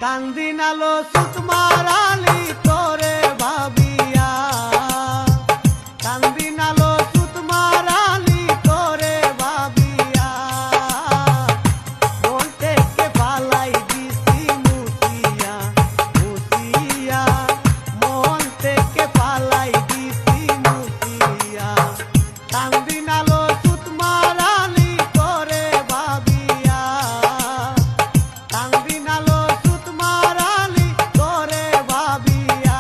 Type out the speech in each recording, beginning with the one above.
কান্দিনালো সুতমারালি তোরে ভাবিয়া, কান্দিনালো সুতমারালি তোরে ভাবিয়া, মন থেকে পালাই দিছি মুছিয়া, মুছিয়া, মন থেকে পালাই দিছি মুছিয়া, কান্দিনালো সুতমারালি তোরে ভাবিয়া, কান্দিনালো সুতমারালি তোরে ভাবিয়া,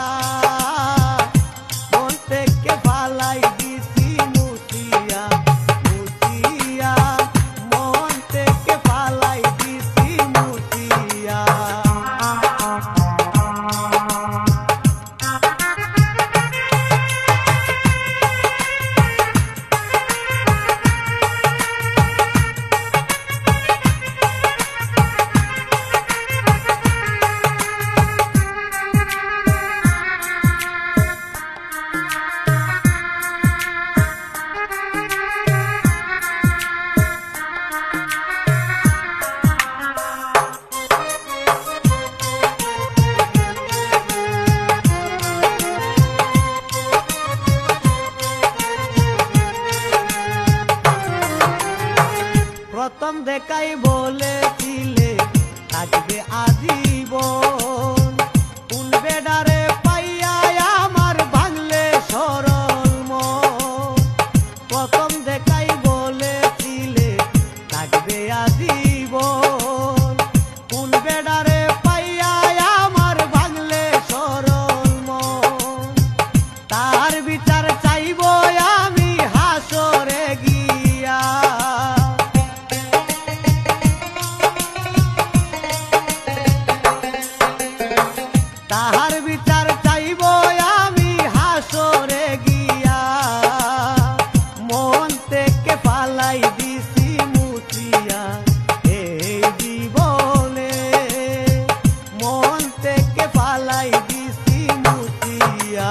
মন থেকে পালাই দিছি মুছিয়া, মুছিয়া, মন থেকে পালাই দিছি মুছিয়া। প্রথম দেখাই বলেছিলে থাকবে আজীবন, কোন বেডারে পাইয়া আমার ভাঙলে সরল মন। প্রথম দেখাই বলেছিলে থাকবে আজীবন, কোন বেডারে পাইয়া আমার ভাঙলে সরল মন। তার বিচার চাইব আমি হাসরে গিয়া, তাহার বিচার চাইব আমি হাসরে গিয়া, মন থেকে পালাই দিছি মুছিয়া এই জীবনে, মন থেকে পালাই দিছি মুছিয়া।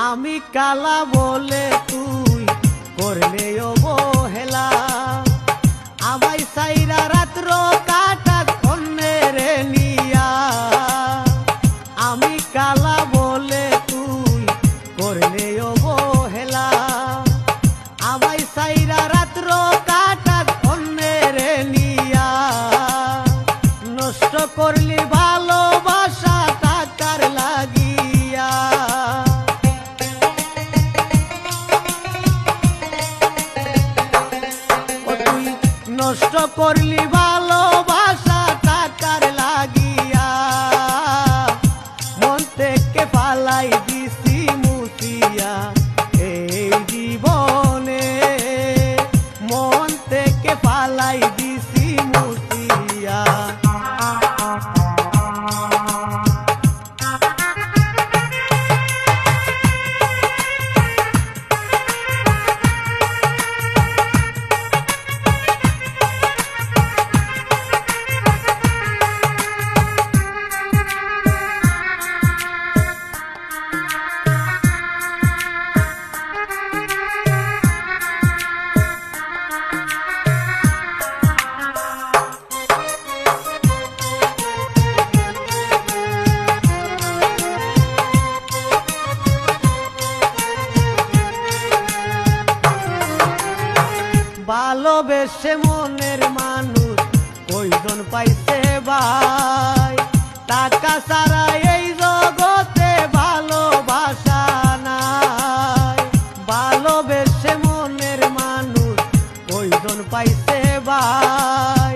আমি কালা বলে তুই করলে অবহেলা, আমায় সাইরা রাত্র কাটা কন্যের নিয়া। আমি কালা বলে তুই করলে অবহেলা, আমায় সাইরা রাত্র কাটা কন্যের নিয়া। নষ্ট করলি ভালোবাসা টাকার লাগিয়া, নষ্ট করলি ভালোবাসা টাকার লাগিয়া, মন থেকে পালাই দিছি মুছিয়া এই জীবনে, মন থেকে পালাই দিছি মুছিয়া। ভালোবেসে মনের মানুষ কয়জন পাইছে ভাই, টাকা ছাড়া এই জগতে ভালোবাসা নাই। ভালোবেসে মনের মানুষ কয়জন পাইছে ভাই,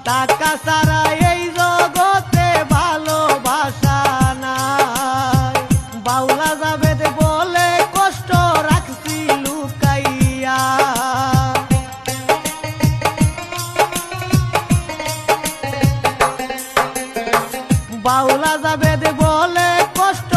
টাকা ছাড়া এই জগতে ভালোবাসা নাই। বাউলা যাবে বলে রাজা বেদ বলে কষ্ট